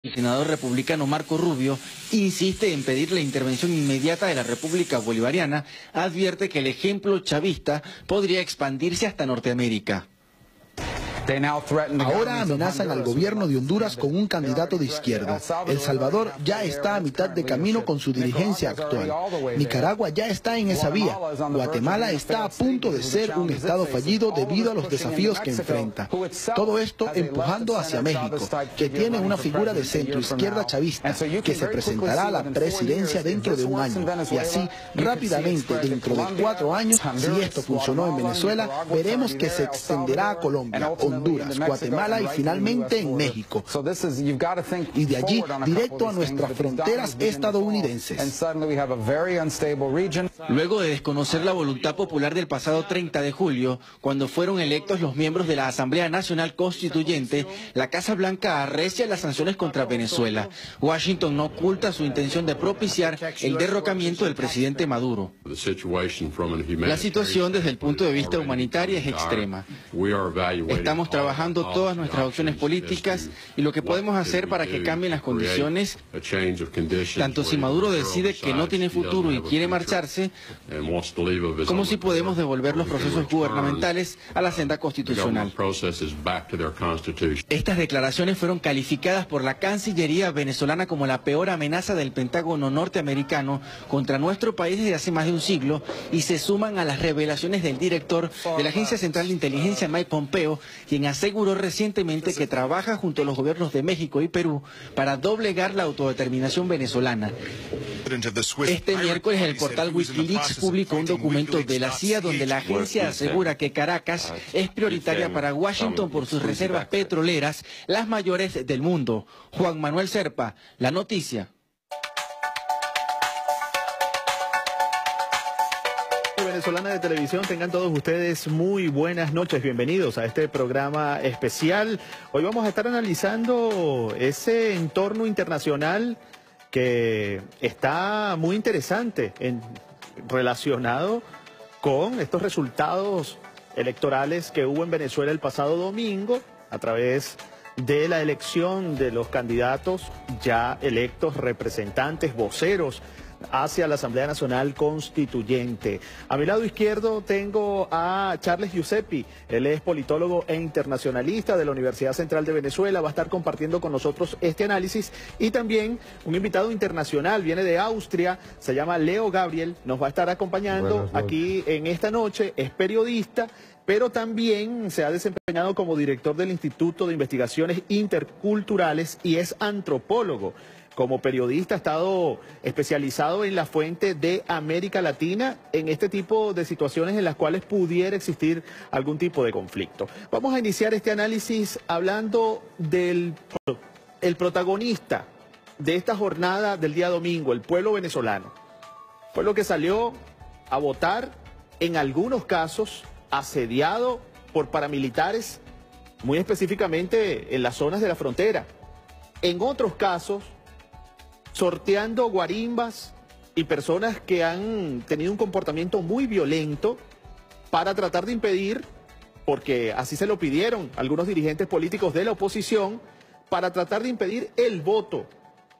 El senador republicano Marco Rubio insiste en pedir la intervención inmediata de la República Bolivariana, advierte que el ejemplo chavista podría expandirse hasta Norteamérica. Ahora amenazan al gobierno de Honduras con un candidato de izquierda. El Salvador ya está a mitad de camino con su dirigencia actual. Nicaragua ya está en esa vía. Guatemala está a punto de ser un estado fallido debido a los desafíos que enfrenta. Todo esto empujando hacia México, que tiene una figura de centro-izquierda chavista, que se presentará a la presidencia dentro de un año. Y así, rápidamente, dentro de 4 años, si esto funcionó en Venezuela, veremos que se extenderá a Colombia, Honduras, Guatemala y finalmente en México. Y de allí directo a nuestras fronteras estadounidenses. Luego de desconocer la voluntad popular del pasado 30 de julio, cuando fueron electos los miembros de la Asamblea Nacional Constituyente, la Casa Blanca arrecia las sanciones contra Venezuela. Washington no oculta su intención de propiciar el derrocamiento del presidente Maduro. La situación desde el punto de vista humanitario es extrema. Estamos trabajando todas nuestras opciones políticas y lo que podemos hacer para que cambien las condiciones, tanto si Maduro decide que no tiene futuro y quiere marcharse, como si podemos devolver los procesos gubernamentales a la senda constitucional. Estas declaraciones fueron calificadas por la Cancillería venezolana como la peor amenaza del Pentágono norteamericano contra nuestro país desde hace más de un siglo y se suman a las revelaciones del director de la Agencia Central de Inteligencia, Mike Pompeo, quien aseguró recientemente que trabaja junto a los gobiernos de México y Perú para doblegar la autodeterminación venezolana. Este miércoles el portal Wikileaks publicó un documento de la CIA donde la agencia asegura que Caracas es prioritaria para Washington por sus reservas petroleras, las mayores del mundo. Juan Manuel Serpa, La Noticia. Venezolana de Televisión, tengan todos ustedes muy buenas noches, bienvenidos a este programa especial. Hoy vamos a estar analizando ese entorno internacional que está muy interesante relacionado con estos resultados electorales que hubo en Venezuela el pasado domingo a través de la elección de los candidatos ya electos, representantes, voceros hacia la Asamblea Nacional Constituyente. A mi lado izquierdo tengo a Charles Giuseppi, él es politólogo e internacionalista de la Universidad Central de Venezuela, va a estar compartiendo con nosotros este análisis, y también un invitado internacional, viene de Austria, se llama Leo Gabriel, nos va a estar acompañando aquí en esta noche, es periodista, pero también se ha desempeñado como director del Instituto de Investigaciones Interculturales y es antropólogo. Como periodista ha estado especializado en la fuente de América Latina en este tipo de situaciones en las cuales pudiera existir algún tipo de conflicto. Vamos a iniciar este análisis hablando del protagonista de esta jornada del día domingo, el pueblo venezolano. Pueblo que salió a votar, en algunos casos asediado por paramilitares, muy específicamente en las zonas de la frontera. En otros casos, sorteando guarimbas y personas que han tenido un comportamiento muy violento para tratar de impedir, porque así se lo pidieron algunos dirigentes políticos de la oposición, para tratar de impedir el voto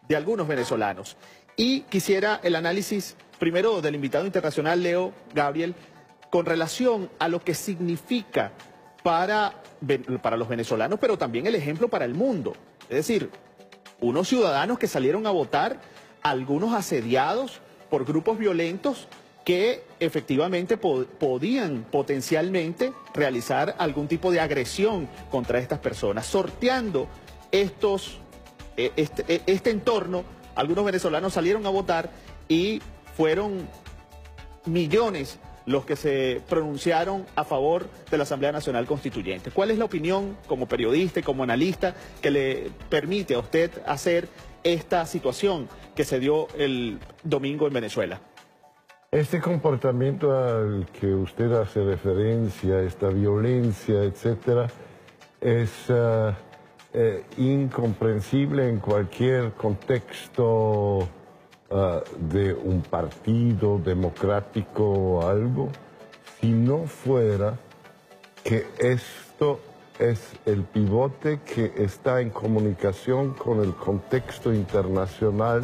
de algunos venezolanos. Y quisiera el análisis primero del invitado internacional Leo Gabriel con relación a lo que significa para los venezolanos, pero también el ejemplo para el mundo. Es decir, unos ciudadanos que salieron a votar, algunos asediados por grupos violentos que efectivamente podían potencialmente realizar algún tipo de agresión contra estas personas. Sorteando este entorno, algunos venezolanos salieron a votar y fueron millones los que se pronunciaron a favor de la Asamblea Nacional Constituyente. ¿Cuál es la opinión como periodista y como analista que le permite a usted hacer esta situación que se dio el domingo en Venezuela? Este comportamiento al que usted hace referencia, esta violencia, etcétera, es incomprensible en cualquier contexto de un partido democrático o algo, si no fuera que esto es el pivote que está en comunicación con el contexto internacional,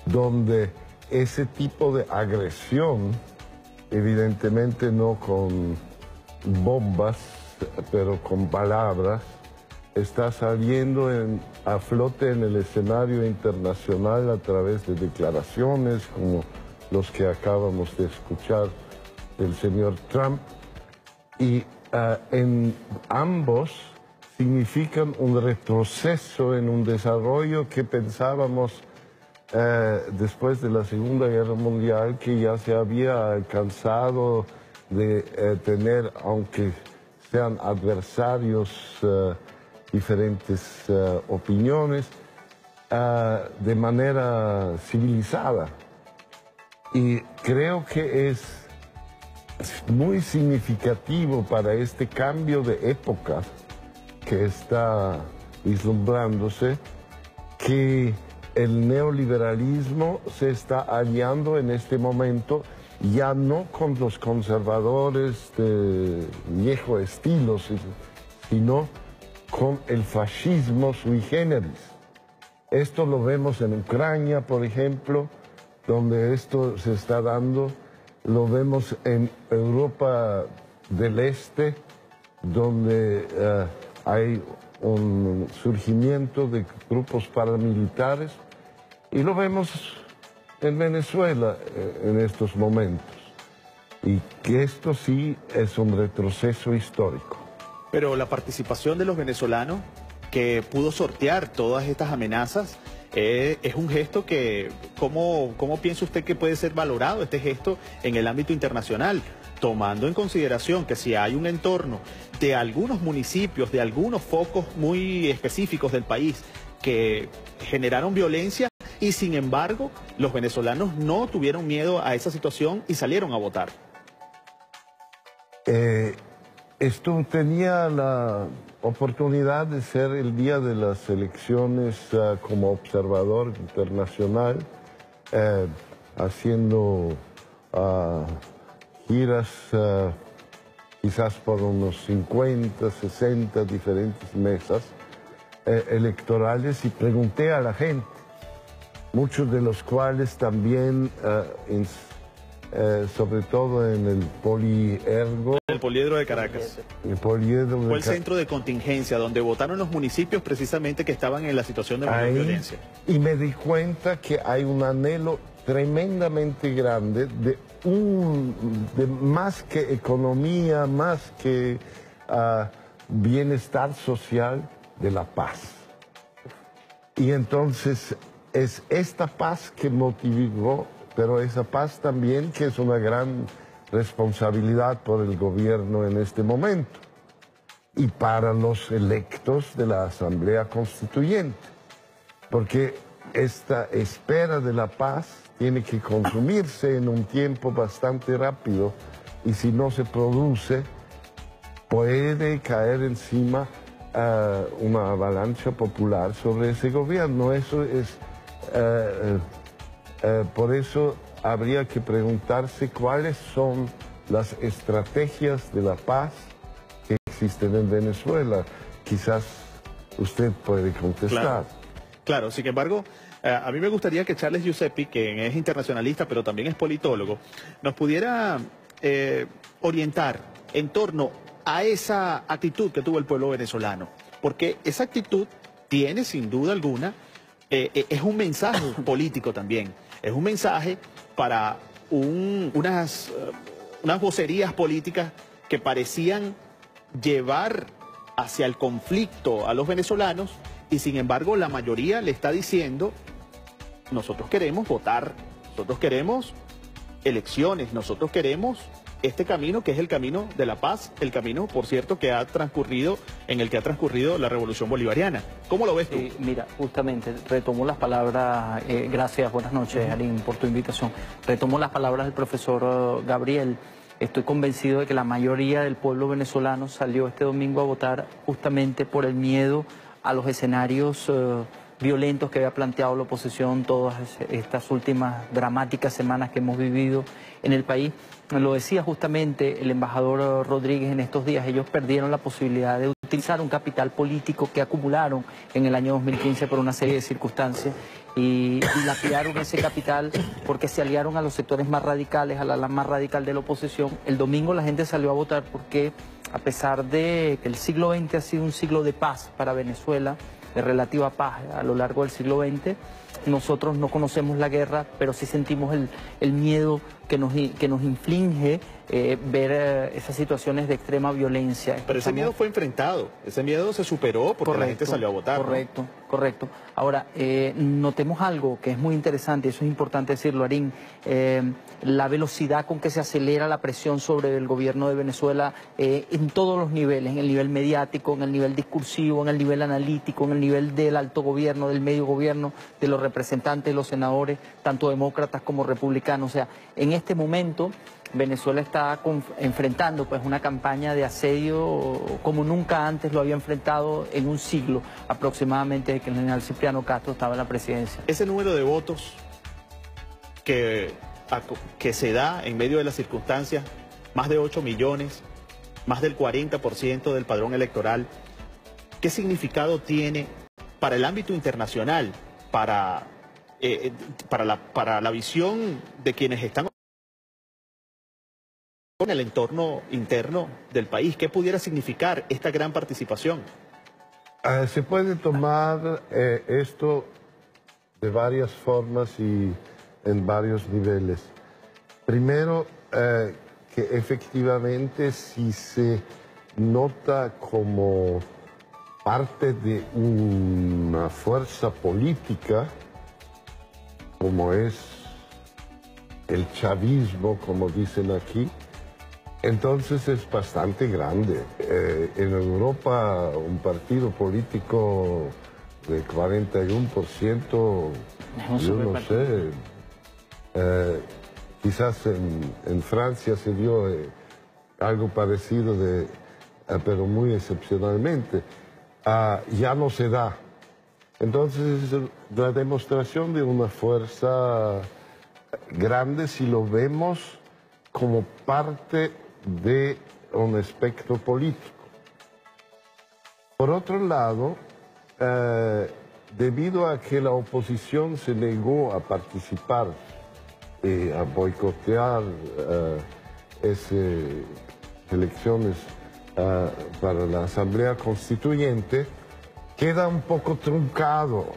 donde ese tipo de agresión, evidentemente no con bombas, pero con palabras, está saliendo a flote en el escenario internacional a través de declaraciones como los que acabamos de escuchar del señor Trump, y en ambos significan un retroceso en un desarrollo que pensábamos después de la Segunda Guerra Mundial que ya se había alcanzado de tener, aunque sean adversarios, diferentes opiniones, de manera civilizada. Y creo que es muy significativo para este cambio de época que está vislumbrándose, que el neoliberalismo se está aliando en este momento ya no con los conservadores de viejo estilo, sino con el fascismo sui generis. Esto lo vemos en Ucrania, por ejemplo, donde esto se está dando. Lo vemos en Europa del Este, donde hay un surgimiento de grupos paramilitares, y lo vemos en Venezuela en estos momentos. Y que esto sí es un retroceso histórico. Pero la participación de los venezolanos que pudo sortear todas estas amenazas es un gesto que, ¿cómo piensa usted que puede ser valorado este gesto en el ámbito internacional? Tomando en consideración que si hay un entorno de algunos municipios, de algunos focos muy específicos del país que generaron violencia y sin embargo los venezolanos no tuvieron miedo a esa situación y salieron a votar. Esto tenía la oportunidad de ser el día de las elecciones como observador internacional, haciendo giras quizás por unos 50, 60 diferentes mesas electorales, y pregunté a la gente, muchos de los cuales también, sobre todo en el Poliergo. El Poliedro de Caracas. El Poliedro fue el centro de contingencia donde votaron los municipios precisamente que estaban en la situación de mayor violencia. Y me di cuenta que hay un anhelo tremendamente grande de más que economía, más que bienestar social, de la paz. Y entonces es esta paz que motivó, pero esa paz también que es una gran responsabilidad por el gobierno en este momento y para los electos de la Asamblea Constituyente, porque esta espera de la paz tiene que consumirse en un tiempo bastante rápido, y si no se produce puede caer encima una avalancha popular sobre ese gobierno. Eso es por eso habría que preguntarse cuáles son las estrategias de la paz que existen en Venezuela. Quizás usted puede contestar. Claro, sin embargo, a mí me gustaría que Charles Giuseppi, que es internacionalista pero también es politólogo, nos pudiera orientar en torno a esa actitud que tuvo el pueblo venezolano. Porque esa actitud tiene, sin duda alguna, es un mensaje político también. Es un mensaje para unas vocerías políticas que parecían llevar hacia el conflicto a los venezolanos, y sin embargo la mayoría le está diciendo: nosotros queremos votar, nosotros queremos elecciones, nosotros queremos este camino que es el camino de la paz, el camino, por cierto, que ha transcurrido, en el que ha transcurrido la revolución bolivariana. ¿Cómo lo ves tú? Mira, justamente retomo las palabras, gracias, buenas noches, Arín, por tu invitación. Retomo las palabras del profesor Gabriel. Estoy convencido de que la mayoría del pueblo venezolano salió este domingo a votar justamente por el miedo a los escenarios violentos que había planteado la oposición todas estas últimas dramáticas semanas que hemos vivido en el país. Lo decía justamente el embajador Rodríguez en estos días, ellos perdieron la posibilidad de utilizar un capital político que acumularon en el año 2015 por una serie de circunstancias y dilapidaron ese capital porque se aliaron a los sectores más radicales, a la ala más radical de la oposición. El domingo la gente salió a votar porque a pesar de que el siglo XX ha sido un siglo de paz para Venezuela, de relativa paz a lo largo del siglo XX, nosotros no conocemos la guerra, pero sí sentimos el miedo que nos inflige ver esas situaciones de extrema violencia. Pero ese miedo fue enfrentado, ese miedo se superó porque la gente salió a votar. Correcto, ¿no? Correcto. Ahora, notemos algo que es muy interesante, y eso es importante decirlo, Arín, la velocidad con que se acelera la presión sobre el gobierno de Venezuela en todos los niveles, en el nivel mediático, en el nivel discursivo, en el nivel analítico, en el nivel del alto gobierno, del medio gobierno, de los representantes, de los senadores, tanto demócratas como republicanos. O sea, en este momento Venezuela está enfrentando pues una campaña de asedio como nunca antes lo había enfrentado en un siglo aproximadamente desde que el general Cipriano Castro estaba en la presidencia. Ese número de votos que se da en medio de las circunstancias, más de 8 millones, más del 40% del padrón electoral, ¿qué significado tiene para el ámbito internacional, para la visión de quienes están en el entorno interno del país? ¿Qué pudiera significar esta gran participación? Se puede tomar esto de varias formas y en varios niveles. Primero, que efectivamente si se nota como parte de una fuerza política, como es el chavismo, como dicen aquí, entonces es bastante grande. En Europa un partido político de 41%, yo no sé, quizás en Francia se dio algo parecido, pero muy excepcionalmente, ya no se da. Entonces es la demostración de una fuerza grande si lo vemos como parte de un espectro político. Por otro lado, debido a que la oposición se negó a participar, a boicotear esas elecciones para la Asamblea Constituyente, queda un poco truncado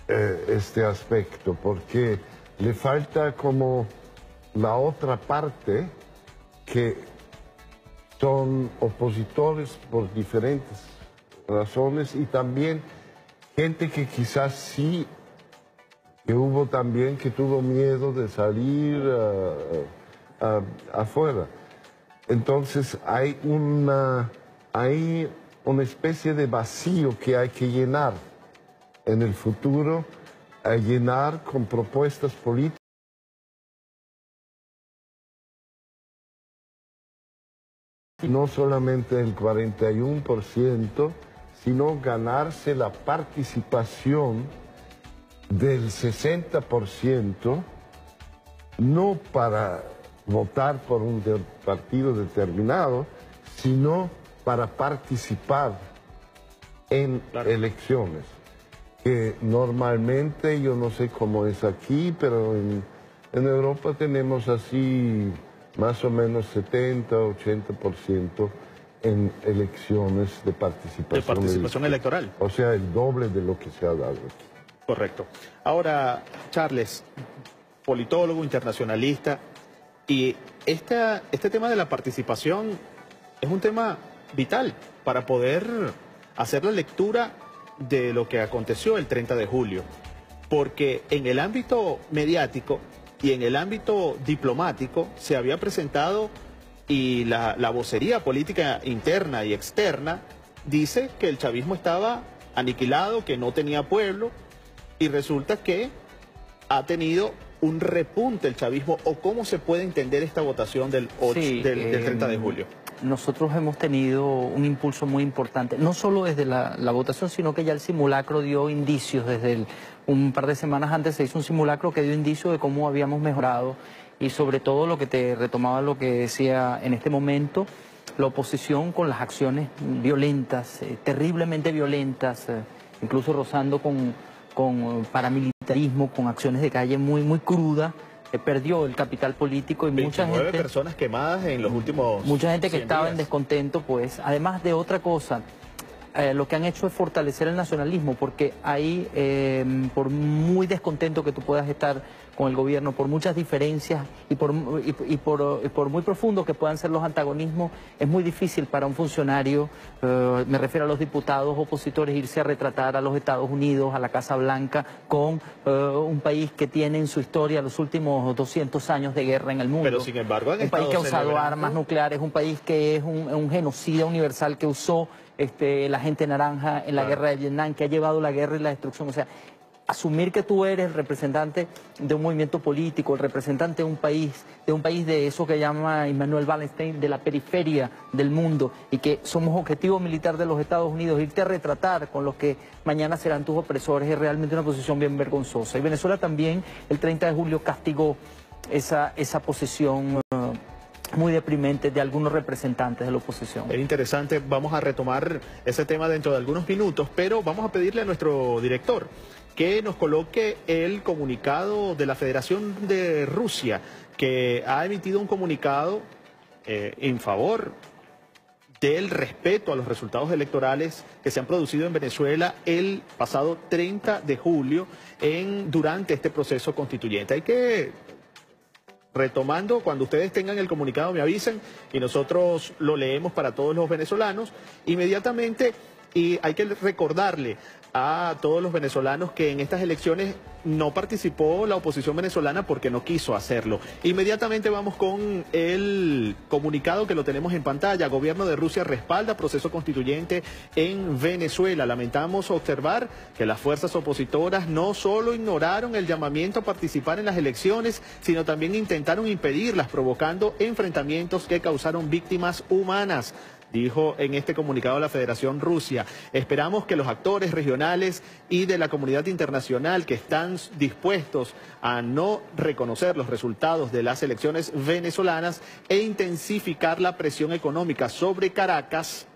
este aspecto, porque le falta como la otra parte, que son opositores por diferentes razones y también gente que quizás sí, que hubo también que tuvo miedo de salir afuera. Entonces hay una especie de vacío que hay que llenar en el futuro, a llenar con propuestas políticas. No solamente el 41%, sino ganarse la participación del 60%, no para votar por un partido determinado, sino para participar en elecciones. Que normalmente, yo no sé cómo es aquí, pero en Europa tenemos así más o menos 70-80% en elecciones de participación electoral. O sea, el doble de lo que se ha dado aquí. Correcto. Ahora, Charles, politólogo, internacionalista, y este tema de la participación es un tema vital para poder hacer la lectura de lo que aconteció el 30 de julio. Porque en el ámbito mediático y en el ámbito diplomático se había presentado, y la vocería política interna y externa dice que el chavismo estaba aniquilado, que no tenía pueblo, y resulta que ha tenido un repunte el chavismo. ¿O cómo se puede entender esta votación del 30 de julio? nosotros hemos tenido un impulso muy importante, no solo desde la votación, sino que ya el simulacro dio indicios, un par de semanas antes se hizo un simulacro que dio indicios de cómo habíamos mejorado y sobre todo lo que te retomaba lo que decía en este momento, la oposición con las acciones violentas, terriblemente violentas, incluso rozando con paramilitarismo, con acciones de calle muy crudas. Perdió el capital político y mucha gente... personas quemadas en los últimos... Mucha gente que estaba días. en descontento, pues, además de otra cosa, lo que han hecho es fortalecer el nacionalismo, porque ahí, por muy descontento que tú puedas estar con el gobierno, por muchas diferencias y por muy profundos que puedan ser los antagonismos, es muy difícil para un funcionario, me refiero a los diputados opositores, irse a retratar a los Estados Unidos, a la Casa Blanca, con un país que tiene en su historia los últimos 200 años de guerra en el mundo. Pero sin embargo han un país que ha usado celebrando... armas nucleares, un país que es un genocida universal que usó la gente naranja en la guerra de Vietnam, que ha llevado la guerra y la destrucción. O sea, asumir que tú eres el representante de un movimiento político, el representante de un país de eso que llama Immanuel Wallenstein, de la periferia del mundo, y que somos objetivo militar de los Estados Unidos, irte a retratar con los que mañana serán tus opresores, es realmente una posición bien vergonzosa. Y Venezuela también, el 30 de julio, castigó esa posición muy deprimente de algunos representantes de la oposición. Es interesante, vamos a retomar ese tema dentro de algunos minutos, pero vamos a pedirle a nuestro director que nos coloque el comunicado de la Federación de Rusia, que ha emitido un comunicado en favor del respeto a los resultados electorales que se han producido en Venezuela el pasado 30 de julio durante este proceso constituyente. Hay que... Retomando, cuando ustedes tengan el comunicado me avisen y nosotros lo leemos para todos los venezolanos inmediatamente. Y hay que recordarle a todos los venezolanos que en estas elecciones no participó la oposición venezolana porque no quiso hacerlo. Inmediatamente vamos con el comunicado que lo tenemos en pantalla. Gobierno de Rusia respalda proceso constituyente en Venezuela. Lamentamos observar que las fuerzas opositoras no solo ignoraron el llamamiento a participar en las elecciones, sino también intentaron impedirlas, provocando enfrentamientos que causaron víctimas humanas. Dijo en este comunicado la Federación Rusia. Esperamos que los actores regionales y de la comunidad internacional que están dispuestos a no reconocer los resultados de las elecciones venezolanas e intensificar la presión económica sobre Caracas,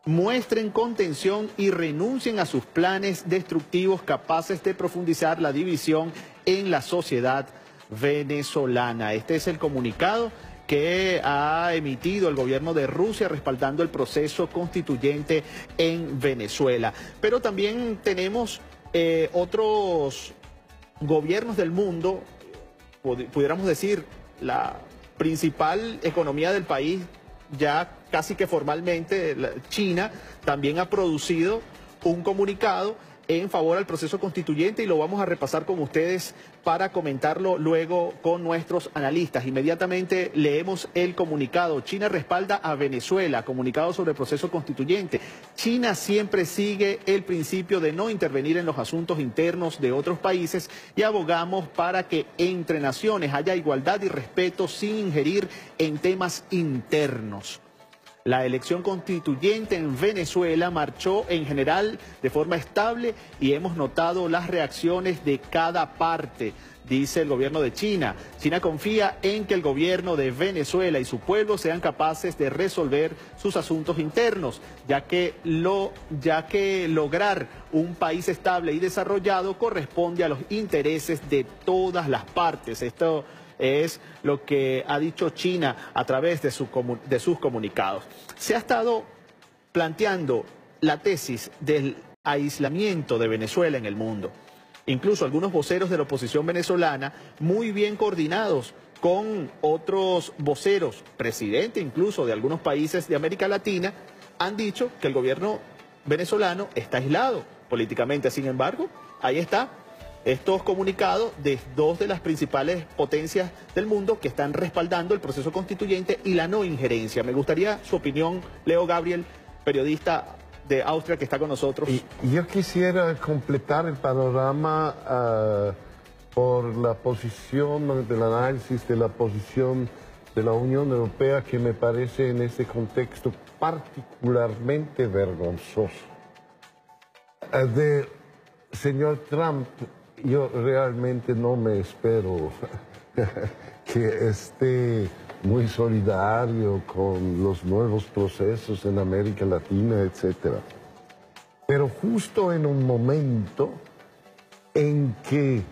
muestren contención y renuncien a sus planes destructivos capaces de profundizar la división en la sociedad venezolana. Este es el comunicado que ha emitido el gobierno de Rusia respaldando el proceso constituyente en Venezuela. Pero también tenemos otros gobiernos del mundo, pudiéramos decir, la principal economía del país, ya casi que formalmente, China, también ha producido un comunicado en favor al proceso constituyente y lo vamos a repasar con ustedes para comentarlo luego con nuestros analistas. Inmediatamente leemos el comunicado. China respalda a Venezuela, comunicado sobre el proceso constituyente. China siempre sigue el principio de no intervenir en los asuntos internos de otros países y abogamos para que entre naciones haya igualdad y respeto sin ingerir en temas internos. La elección constituyente en Venezuela marchó en general de forma estable y hemos notado las reacciones de cada parte, dice el gobierno de China. China confía en que el gobierno de Venezuela y su pueblo sean capaces de resolver sus asuntos internos, ya que lograr un país estable y desarrollado corresponde a los intereses de todas las partes. Esto es lo que ha dicho China a través de sus comunicados. Se ha estado planteando la tesis del aislamiento de Venezuela en el mundo. Incluso algunos voceros de la oposición venezolana, muy bien coordinados con otros voceros, presidente incluso de algunos países de América Latina, han dicho que el gobierno venezolano está aislado políticamente. Sin embargo, ahí está. Estos comunicados de dos de las principales potencias del mundo que están respaldando el proceso constituyente y la no injerencia. Me gustaría su opinión, Leo Gabriel, periodista de Austria que está con nosotros. Y yo quisiera completar el panorama por la posición del análisis de la posición de la Unión Europea que me parece en este contexto particularmente vergonzoso. De señor Trump, yo realmente no me espero que esté muy solidario con los nuevos procesos en América Latina, etc. Pero justo en un momento en que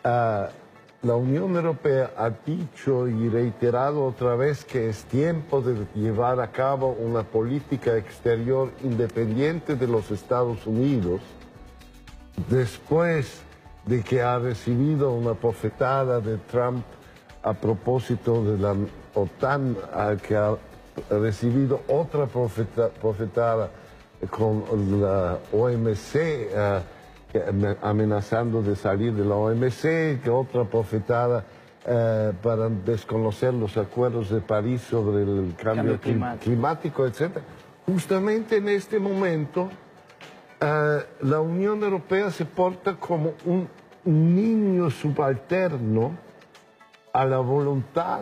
la Unión Europea ha dicho y reiterado otra vez que es tiempo de llevar a cabo una política exterior independiente de los Estados Unidos, después de que ha recibido una bofetada de Trump a propósito de la OTAN, que ha recibido otra bofetada con la OMC, amenazando de salir de la OMC, que otra bofetada para desconocer los acuerdos de París sobre el cambio climático, etc. Justamente en este momento, la Unión Europea se porta como un niño subalterno a la voluntad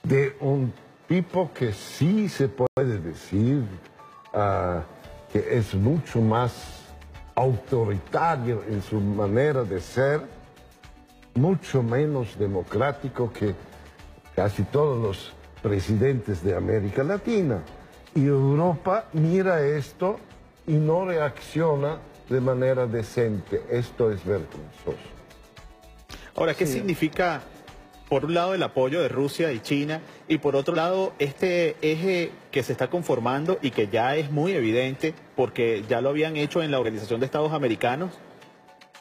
de un tipo que sí se puede decir que es mucho más autoritario en su manera de ser, mucho menos democrático que casi todos los presidentes de América Latina. Y Europa mira esto y no reacciona de manera decente. Esto es vergonzoso. Ahora, ¿qué significa, por un lado, el apoyo de Rusia y China, y por otro lado, este eje que se está conformando y que ya es muy evidente, porque ya lo habían hecho en la Organización de Estados Americanos,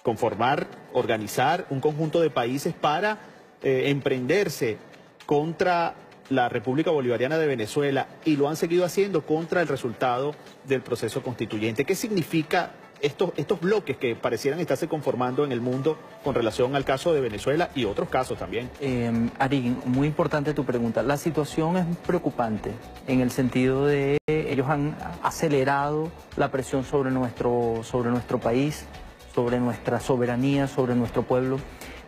conformar, organizar un conjunto de países para emprenderse contra la República Bolivariana de Venezuela, y lo han seguido haciendo contra el resultado del proceso constituyente? ¿Qué significa estos bloques que parecieran estarse conformando en el mundo con relación al caso de Venezuela y otros casos también? Ari, muy importante tu pregunta. La situación es preocupante en el sentido de ellos han acelerado la presión sobre nuestro país, sobre nuestra soberanía, sobre nuestro pueblo.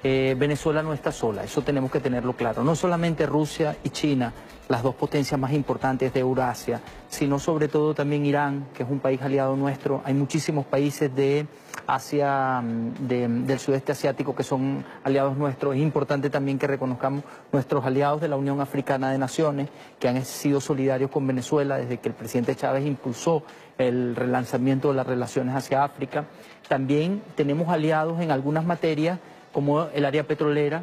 Venezuela no está sola, eso tenemos que tenerlo claro. No solamente Rusia y China, las dos potencias más importantes de Eurasia, sino sobre todo también Irán, que es un país aliado nuestro. Hay muchísimos países de Asia, del sudeste asiático, que son aliados nuestros. Es importante también que reconozcamos nuestros aliados de la Unión Africana de Naciones, que han sido solidarios con Venezuela desde que el presidente Chávez impulsó el relanzamiento de las relaciones hacia África. También tenemos aliados en algunas materias, como el área petrolera.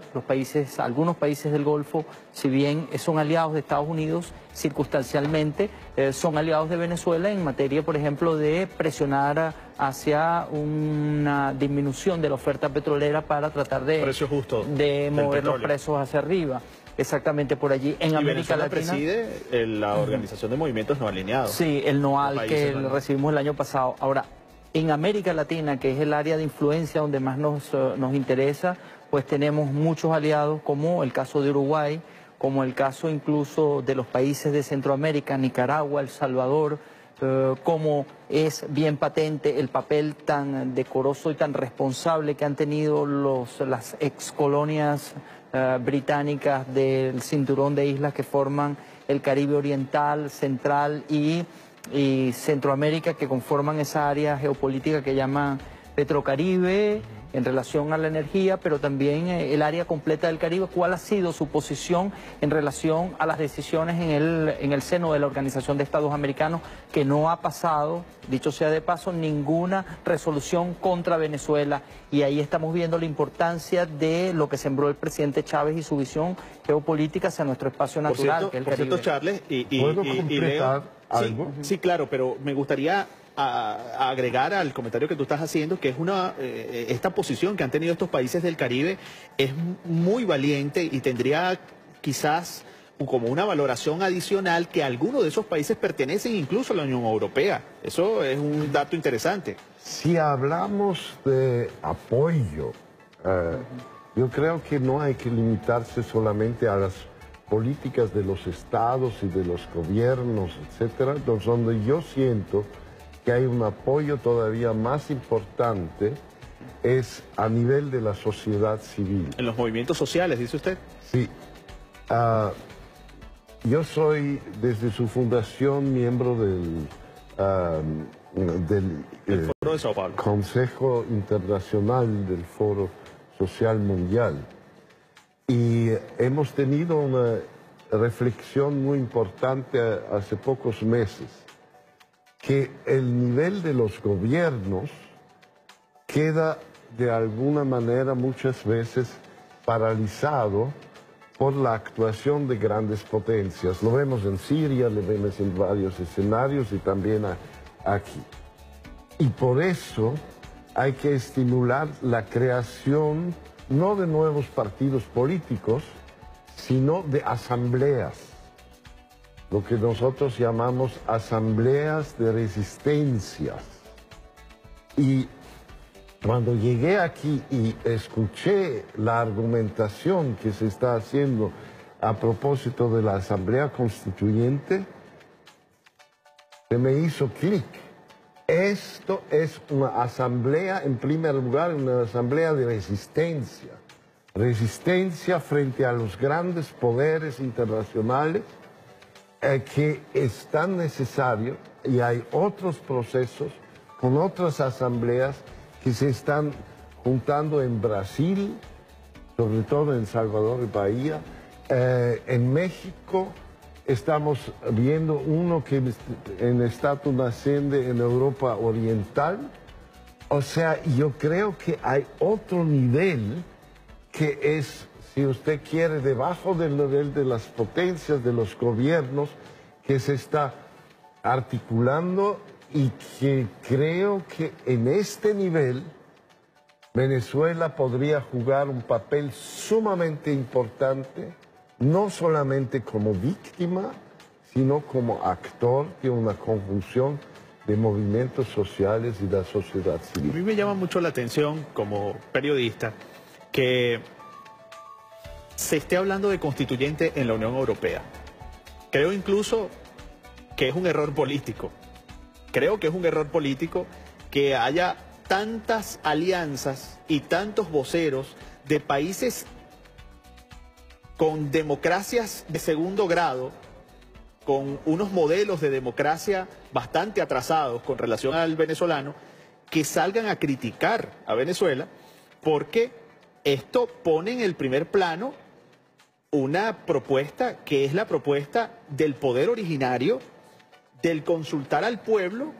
Algunos países del Golfo, si bien son aliados de Estados Unidos, circunstancialmente son aliados de Venezuela en materia, por ejemplo, de presionar hacia una disminución de la oferta petrolera para tratar de mover los precios hacia arriba. Exactamente, por allí. En América Latina preside la Organización de Movimientos No Alineados. Sí, el NOAL, que lo recibimos el año pasado. Ahora, en América Latina, que es el área de influencia donde más nos interesa, pues tenemos muchos aliados, como el caso de Uruguay, como el caso incluso de los países de Centroamérica, Nicaragua, El Salvador, como es bien patente el papel tan decoroso y tan responsable que han tenido las excolonias británicas del cinturón de islas que forman el Caribe Oriental, Central y Centroamérica, que conforman esa área geopolítica que llaman Petrocaribe en relación a la energía, pero también el área completa del Caribe. ¿Cuál ha sido su posición en relación a las decisiones en el seno de la Organización de Estados Americanos, que no ha pasado, dicho sea de paso, ninguna resolución contra Venezuela? Y ahí estamos viendo la importancia de lo que sembró el presidente Chávez y su visión geopolítica hacia nuestro espacio natural, que es el Caribe. Por cierto, Charles, ¿Puedo completar algo? Sí, claro, pero me gustaría a agregar al comentario que tú estás haciendo, que es esta posición que han tenido estos países del Caribe es muy valiente y tendría quizás como una valoración adicional que algunos de esos países pertenecen incluso a la Unión Europea. Eso es un dato interesante. Si hablamos de apoyo, yo creo que no hay que limitarse solamente a las políticas de los estados y de los gobiernos, etcétera, donde yo siento que hay un apoyo todavía más importante es a nivel de la sociedad civil. En los movimientos sociales, dice usted. Sí, Yo soy desde su fundación miembro del Foro de Sao Paulo. Consejo Internacional del Foro Social Mundial. Y hemos tenido una reflexión muy importante hace pocos meses, que el nivel de los gobiernos queda de alguna manera muchas veces paralizado por la actuación de grandes potencias. Lo vemos en Siria, lo vemos en varios escenarios y también aquí. Y por eso hay que estimular la creación no de nuevos partidos políticos, sino de asambleas, lo que nosotros llamamos asambleas de resistencias. Y cuando llegué aquí y escuché la argumentación que se está haciendo a propósito de la Asamblea Constituyente, se me hizo clic. Esto es una asamblea, en primer lugar, una asamblea de resistencia. Resistencia frente a los grandes poderes internacionales que es tan necesario, y hay otros procesos con otras asambleas que se están juntando en Brasil, sobre todo en Salvador y Bahía. En México estamos viendo uno que en estatus naciente en Europa Oriental. O sea, yo creo que hay otro nivel que es, si usted quiere, debajo del nivel de las potencias, de los gobiernos, que se está articulando y que creo que en este nivel Venezuela podría jugar un papel sumamente importante, no solamente como víctima, sino como actor de una conjunción de movimientos sociales y de la sociedad civil. A mí me llama mucho la atención como periodista que se esté hablando de constituyente en la Unión Europea. Creo incluso que es un error político. Creo que es un error político que haya tantas alianzas y tantos voceros de países con democracias de segundo grado, con unos modelos de democracia bastante atrasados con relación al venezolano, que salgan a criticar a Venezuela, porque esto pone en el primer plano una propuesta que es la propuesta del poder originario, del consultar al pueblo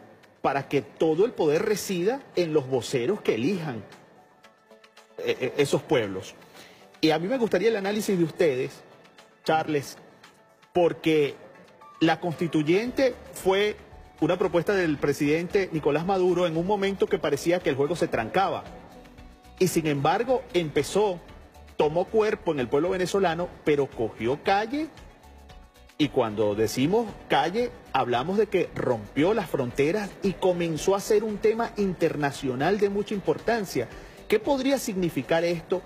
para que todo el poder resida en los voceros que elijan esos pueblos. Y a mí me gustaría el análisis de ustedes, Charles, porque la constituyente fue una propuesta del presidente Nicolás Maduro en un momento que parecía que el juego se trancaba. Y sin embargo tomó cuerpo en el pueblo venezolano, pero cogió calle. Y cuando decimos calle, hablamos de que rompió las fronteras y comenzó a ser un tema internacional de mucha importancia. ¿Qué podría significar esto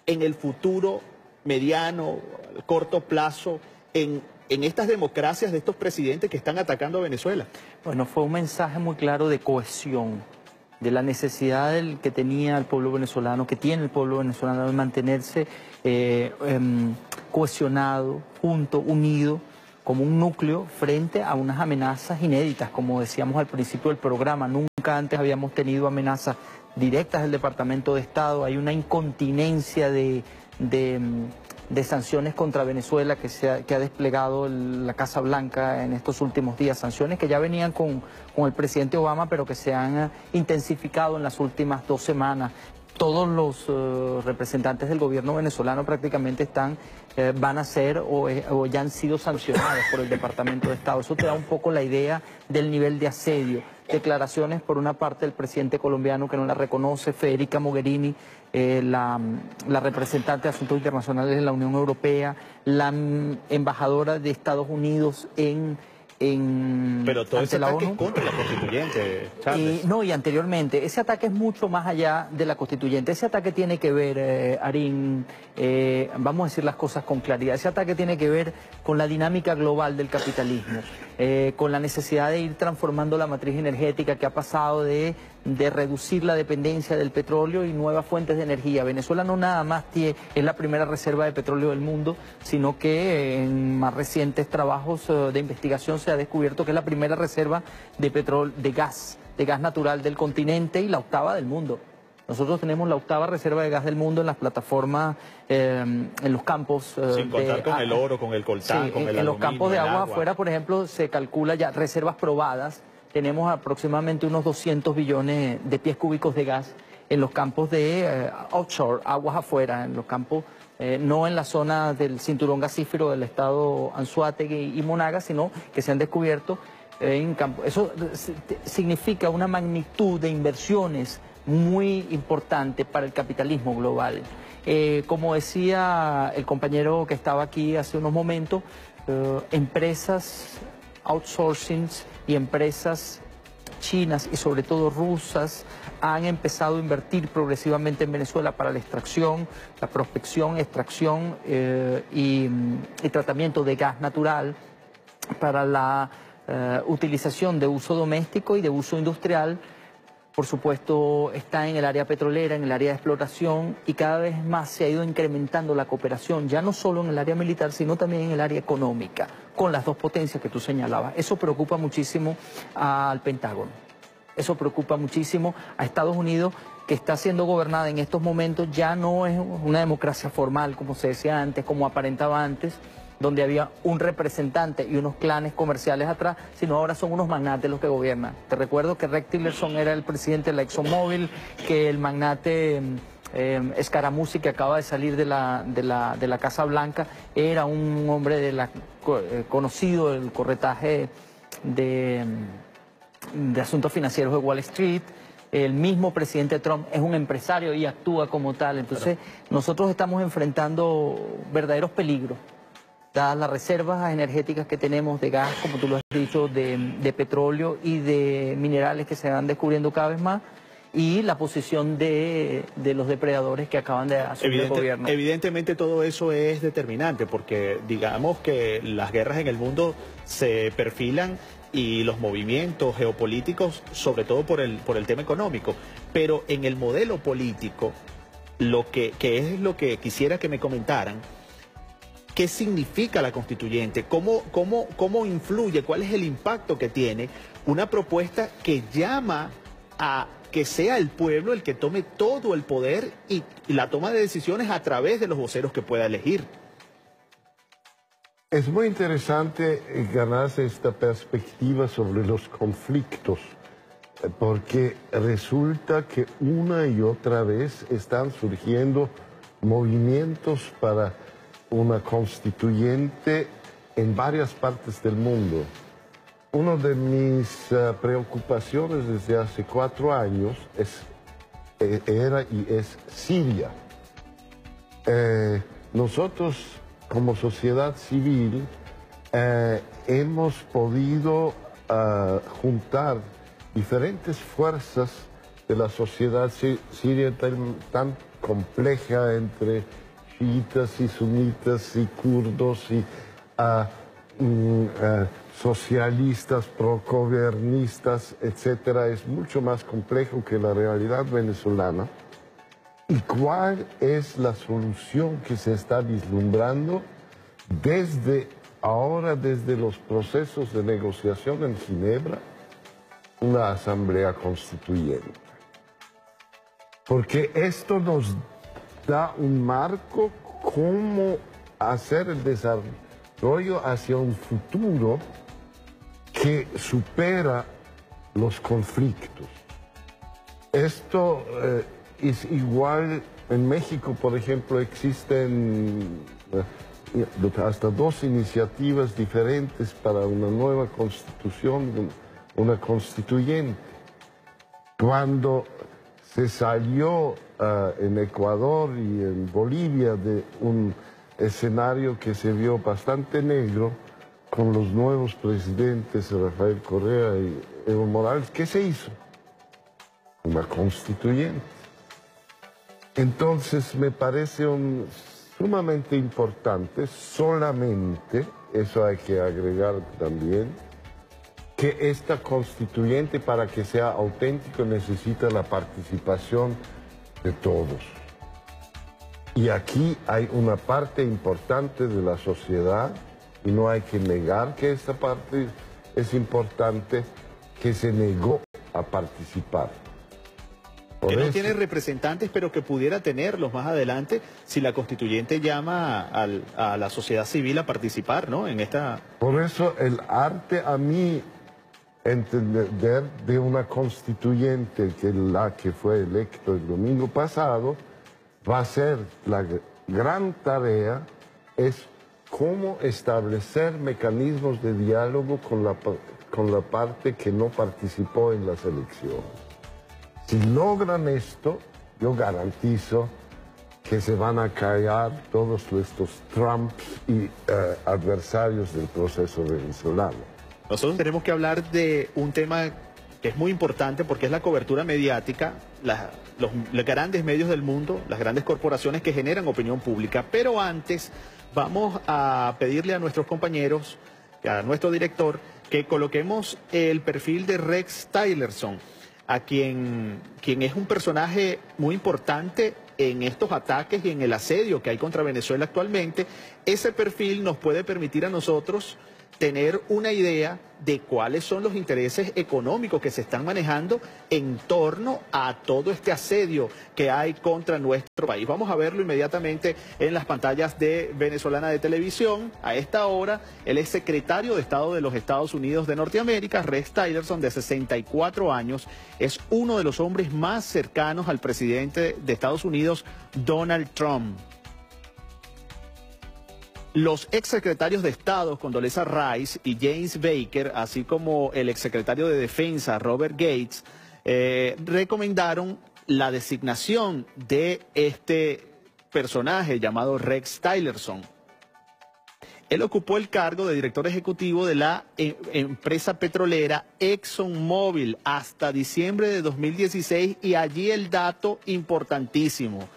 en el futuro mediano, corto plazo, en estas democracias de estos presidentes que están atacando a Venezuela? Bueno, fue un mensaje muy claro de cohesión, de la necesidad que tenía el pueblo venezolano, que tiene el pueblo venezolano de mantenerse cohesionado, junto, unido, como un núcleo frente a unas amenazas inéditas, como decíamos al principio del programa. Nunca antes habíamos tenido amenazas directas del Departamento de Estado. Hay una incontinencia de sanciones contra Venezuela que ha desplegado la Casa Blanca en estos últimos días. Sanciones que ya venían con el presidente Obama, pero que se han intensificado en las últimas 2 semanas. Todos los representantes del gobierno venezolano prácticamente van a ser o ya han sido sancionados por el Departamento de Estado. Eso te da un poco la idea del nivel de asedio. Declaraciones por una parte del presidente colombiano que no la reconoce, Federica Mogherini, la representante de Asuntos Internacionales de la Unión Europea, la embajadora de Estados Unidos Pero todo ese ante la ataque ONU. es contra la constituyente, Charles. No, y anteriormente, ese ataque es mucho más allá de la constituyente. Ese ataque tiene que ver, Arín, vamos a decir las cosas con claridad, ese ataque tiene que ver con la dinámica global del capitalismo, con la necesidad de ir transformando la matriz energética que ha pasado de de reducir la dependencia del petróleo y nuevas fuentes de energía. Venezuela no nada más es la primera reserva de petróleo del mundo, sino que en más recientes trabajos de investigación se ha descubierto que es la primera reserva de petróleo, de gas natural del continente y la octava del mundo. Nosotros tenemos la octava reserva de gas del mundo en las plataformas, en los campos. Sin contar con el oro, con el coltán, sí, con el aluminio. En los campos de agua afuera, por ejemplo, se calcula ya reservas probadas. Tenemos aproximadamente unos 200 billones de pies cúbicos de gas en los campos de offshore, aguas afuera, en los campos, no en la zona del cinturón gasífero del estado Anzoátegui y Monagas, sino que se han descubierto en campos. Eso significa una magnitud de inversiones muy importante para el capitalismo global. Como decía el compañero que estaba aquí hace unos momentos, empresas outsourcing y empresas chinas y sobre todo rusas han empezado a invertir progresivamente en Venezuela para la extracción, la prospección, extracción y tratamiento de gas natural, para la utilización de uso doméstico y de uso industrial. Por supuesto, está en el área petrolera, en el área de exploración, y cada vez más se ha ido incrementando la cooperación, ya no solo en el área militar, sino también en el área económica, con las dos potencias que tú señalabas. Eso preocupa muchísimo al Pentágono, eso preocupa muchísimo a Estados Unidos, que está siendo gobernada en estos momentos, ya no es una democracia formal, como se decía antes, como aparentaba antes, donde había un representante y unos clanes comerciales atrás, sino ahora son unos magnates los que gobiernan. Te recuerdo que Rex Tillerson era el presidente de la ExxonMobil, que el magnate Scaramucci, que acaba de salir de la Casa Blanca, era un hombre conocido del corretaje de asuntos financieros de Wall Street. El mismo presidente Trump es un empresario y actúa como tal. Entonces, nosotros estamos enfrentando verdaderos peligros, dadas las reservas energéticas que tenemos de gas, como tú lo has dicho, de petróleo y de minerales que se van descubriendo cada vez más, y la posición de los depredadores que acaban de asumir el gobierno. Evidentemente todo eso es determinante, porque digamos que las guerras en el mundo se perfilan y los movimientos geopolíticos, sobre todo por el tema económico, pero en el modelo político, que es lo que quisiera que me comentaran, ¿qué significa la constituyente? ¿Cómo influye? ¿Cuál es el impacto que tiene una propuesta que llama a que sea el pueblo el que tome todo el poder y la toma de decisiones a través de los voceros que pueda elegir? Es muy interesante ganarse esta perspectiva sobre los conflictos, porque resulta que una y otra vez están surgiendo movimientos para una constituyente en varias partes del mundo. Una de mis preocupaciones desde hace 4 años era y es Siria. Nosotros, como sociedad civil, hemos podido juntar diferentes fuerzas de la sociedad siria tan compleja entre chiitas y sunitas y kurdos y socialistas, progovernistas, etcétera. Es mucho más complejo que la realidad venezolana. ¿Y cuál es la solución que se está vislumbrando desde ahora, desde los procesos de negociación en Ginebra? Una asamblea constituyente. Porque esto nos da un marco cómo hacer el desarrollo hacia un futuro que supera los conflictos. Esto es igual en México, por ejemplo, existen hasta 2 iniciativas diferentes para una nueva constitución, una constituyente. Cuando se salió en Ecuador y en Bolivia de un escenario que se vio bastante negro con los nuevos presidentes Rafael Correa y Evo Morales, ¿qué se hizo? Una constituyente. Entonces me parece sumamente importante, solamente, eso hay que agregar también, que esta constituyente, para que sea auténtico, necesita la participación de todos. Y aquí hay una parte importante de la sociedad, y no hay que negar que esta parte es importante, que se negó a participar. Que no tiene representantes, pero que pudiera tenerlos más adelante si la constituyente llama a la sociedad civil a participar, ¿no? En esta... Por eso el arte, a mí, entender de una constituyente que la que fue electo el domingo pasado, va a ser la gran tarea, es cómo establecer mecanismos de diálogo con la parte que no participó en las elecciones. Si logran esto, yo garantizo que se van a callar todos estos Trumps y adversarios del proceso venezolano. Nosotros tenemos que hablar de un tema que es muy importante porque es la cobertura mediática, los grandes medios del mundo, las grandes corporaciones que generan opinión pública. Pero antes vamos a pedirle a nuestros compañeros, a nuestro director, que coloquemos el perfil de Rex Tillerson, a quien es un personaje muy importante en estos ataques y en el asedio que hay contra Venezuela actualmente. Ese perfil nos puede permitir a nosotros tener una idea de cuáles son los intereses económicos que se están manejando en torno a todo este asedio que hay contra nuestro país. Vamos a verlo inmediatamente en las pantallas de Venezolana de Televisión. A esta hora, el ex secretario de Estado de los Estados Unidos de Norteamérica, Rex Tillerson, de 64 años, es uno de los hombres más cercanos al presidente de Estados Unidos, Donald Trump. Los exsecretarios de Estado, Condoleezza Rice y James Baker, así como el exsecretario de Defensa, Robert Gates, recomendaron la designación de este personaje llamado Rex Tillerson. Él ocupó el cargo de director ejecutivo de la empresa petrolera ExxonMobil hasta diciembre de 2016 y allí el dato importantísimo.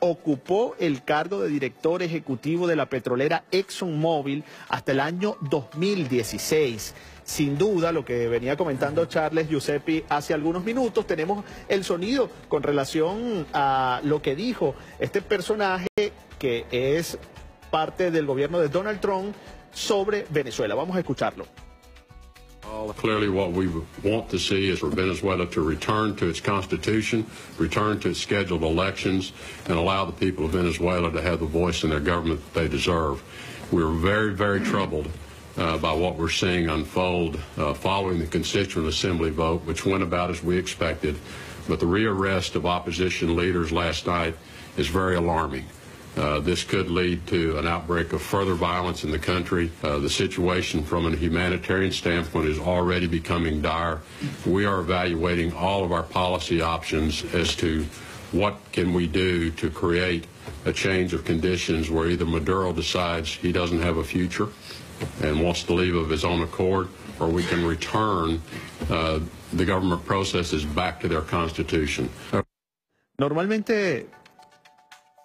Ocupó el cargo de director ejecutivo de la petrolera ExxonMobil hasta el año 2016. Sin duda, lo que venía comentando Charles Giuseppe hace algunos minutos, tenemos el sonido con relación a lo que dijo este personaje que es parte del gobierno de Donald Trump sobre Venezuela. Vamos a escucharlo. Clearly what we want to see is for Venezuela to return to its constitution, return to its scheduled elections, and allow the people of Venezuela to have the voice in their government that they deserve. We're very, very troubled by what we're seeing unfold following the Constituent Assembly vote, which went about as we expected. But the rearrest of opposition leaders last night is very alarming. This could lead to an outbreak of further violence in the country. The situation from a humanitarian standpoint is already becoming dire. We are evaluating all of our policy options as to what can we do to create a change of conditions where either Maduro decides he doesn't have a future and wants to leave of his own accord, or we can return the government processes back to their constitution. Normalmente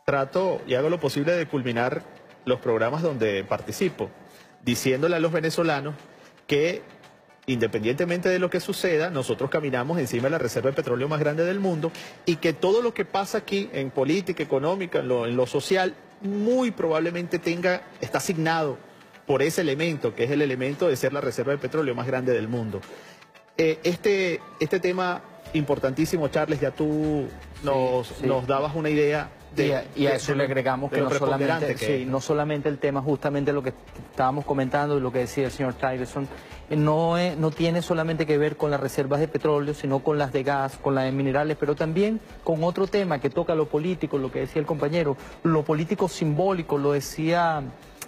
trato y hago lo posible de culminar los programas donde participo, diciéndole a los venezolanos que independientemente de lo que suceda, nosotros caminamos encima de la reserva de petróleo más grande del mundo y que todo lo que pasa aquí en política, económica, en lo social, muy probablemente está asignado por ese elemento, que es el elemento de ser la reserva de petróleo más grande del mundo. Este tema importantísimo, Charles, ya tú nos dabas una idea. Y a eso le agregamos que no solamente el tema, justamente lo que estábamos comentando y lo que decía el señor Tillerson, no tiene solamente que ver con las reservas de petróleo, sino con las de gas, con las de minerales, pero también con otro tema que toca lo político, lo que decía el compañero, lo político simbólico, lo decía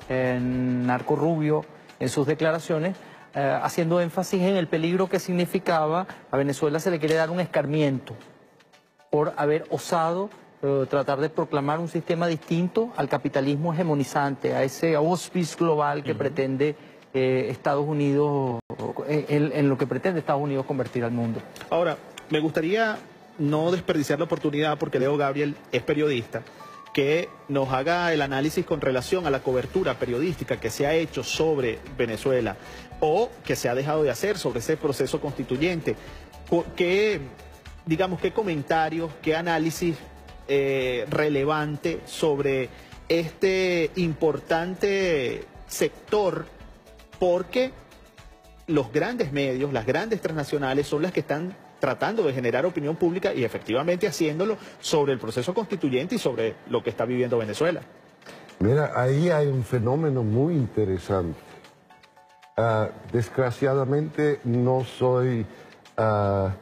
Narco Rubio en sus declaraciones, haciendo énfasis en el peligro que significaba. A Venezuela se le quiere dar un escarmiento por haber osado tratar de proclamar un sistema distinto al capitalismo hegemonizante, a ese auspice global que pretende Estados Unidos, en lo que pretende Estados Unidos convertir al mundo. Ahora, me gustaría no desperdiciar la oportunidad, porque Leo Gabriel es periodista, que nos haga el análisis con relación a la cobertura periodística que se ha hecho sobre Venezuela o que se ha dejado de hacer sobre ese proceso constituyente. ¿Qué comentarios, qué análisis relevante sobre este importante sector? Porque los grandes medios, las grandes transnacionales son las que están tratando de generar opinión pública y efectivamente haciéndolo sobre el proceso constituyente y sobre lo que está viviendo Venezuela. Mira, ahí hay un fenómeno muy interesante. Desgraciadamente no soy el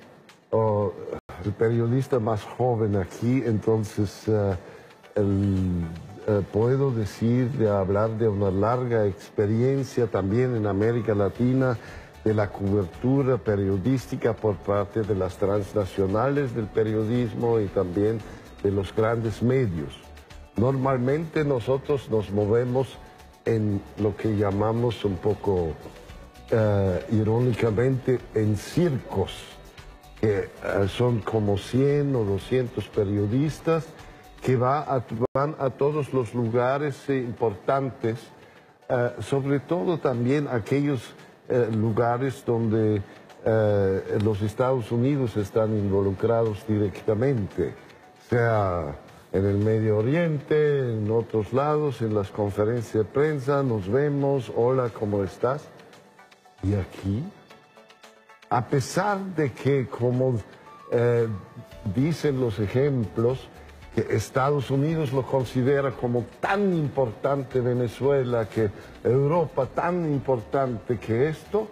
periodista más joven aquí, entonces puedo hablar de una larga experiencia también en América Latina, de la cobertura periodística por parte de las transnacionales del periodismo y también de los grandes medios. Normalmente nosotros nos movemos en lo que llamamos un poco irónicamente en circos, que son como 100 o 200 periodistas que van a todos los lugares importantes, sobre todo también aquellos lugares donde los Estados Unidos están involucrados directamente, sea en el Medio Oriente, en otros lados, en las conferencias de prensa, nos vemos, hola, ¿cómo estás? Y aquí, a pesar de que, como dicen los ejemplos, que Estados Unidos lo considera como tan importante Venezuela, que Europa tan importante que esto,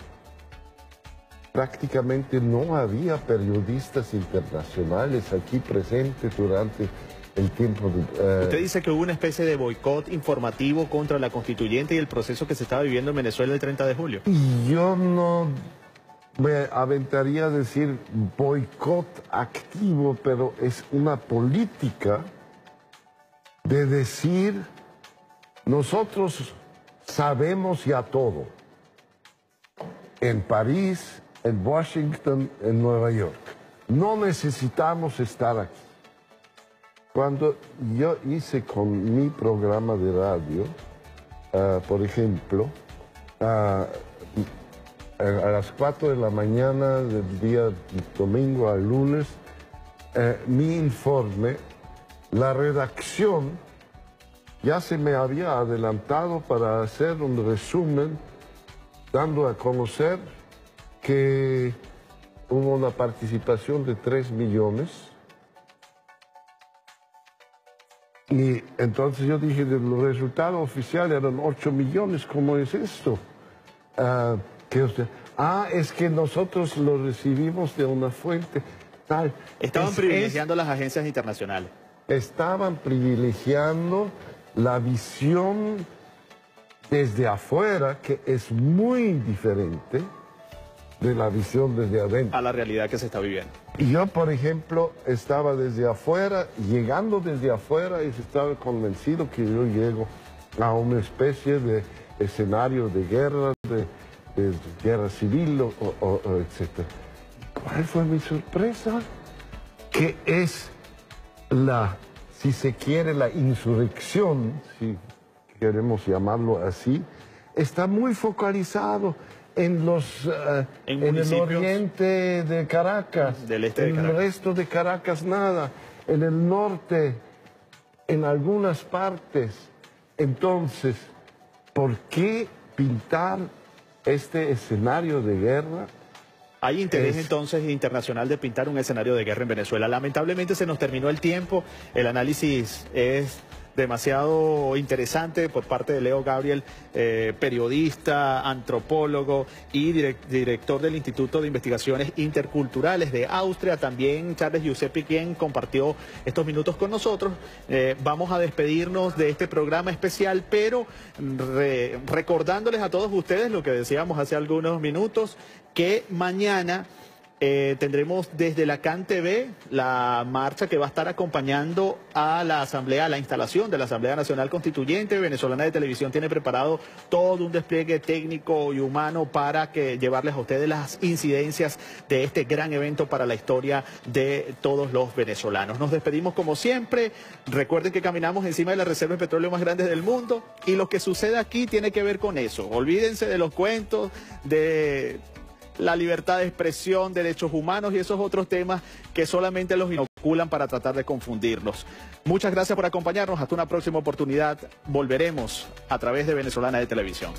prácticamente no había periodistas internacionales aquí presentes durante el tiempo. Usted dice que hubo una especie de boicot informativo contra la constituyente y el proceso que se estaba viviendo en Venezuela el 30 de julio. Yo no me aventaría a decir boicot activo, pero es una política de decir, nosotros sabemos ya todo, en París, en Washington, en Nueva York, no necesitamos estar aquí. Cuando yo hice con mi programa de radio, por ejemplo, a las 4 de la mañana del día domingo al lunes, mi informe, la redacción ya se me había adelantado para hacer un resumen, dando a conocer que hubo una participación de 3 millones. Y entonces yo dije, el resultado oficial eran 8 millones, ¿cómo es esto? Es que nosotros lo recibimos de una fuente tal. Estaban privilegiando las agencias internacionales. Estaban privilegiando la visión desde afuera, que es muy diferente de la visión desde adentro. A la realidad que se está viviendo. Y yo, por ejemplo, estaba desde afuera, llegando desde afuera, y estaba convencido que yo llego a una especie de escenario de guerra, de guerra civil, etc. ¿Cuál fue mi sorpresa? Que es si se quiere, la insurrección, si queremos llamarlo así, está muy focalizado en el oriente de Caracas, del este de en Caracas. el resto de Caracas nada, en el norte, en algunas partes. Entonces, ¿por qué pintar este escenario de guerra? Hay interés entonces internacional de pintar un escenario de guerra en Venezuela. Lamentablemente se nos terminó el tiempo. El análisis es demasiado interesante por parte de Leo Gabriel, periodista, antropólogo y director del Instituto de Investigaciones Interculturales de Austria. También Charles Giuseppe, quien compartió estos minutos con nosotros. Vamos a despedirnos de este programa especial, pero recordándoles a todos ustedes lo que decíamos hace algunos minutos, que mañana Tendremos desde la CAN TV la marcha que va a estar acompañando a la Asamblea, a la instalación de la Asamblea Nacional Constituyente. Venezolana de Televisión tiene preparado todo un despliegue técnico y humano para llevarles a ustedes las incidencias de este gran evento para la historia de todos los venezolanos. Nos despedimos como siempre. Recuerden que caminamos encima de las reservas de petróleo más grandes del mundo y lo que sucede aquí tiene que ver con eso. Olvídense de los cuentos, de la libertad de expresión, derechos humanos y esos otros temas que solamente los inoculan para tratar de confundirlos. Muchas gracias por acompañarnos. Hasta una próxima oportunidad. Volveremos a través de Venezolana de Televisión.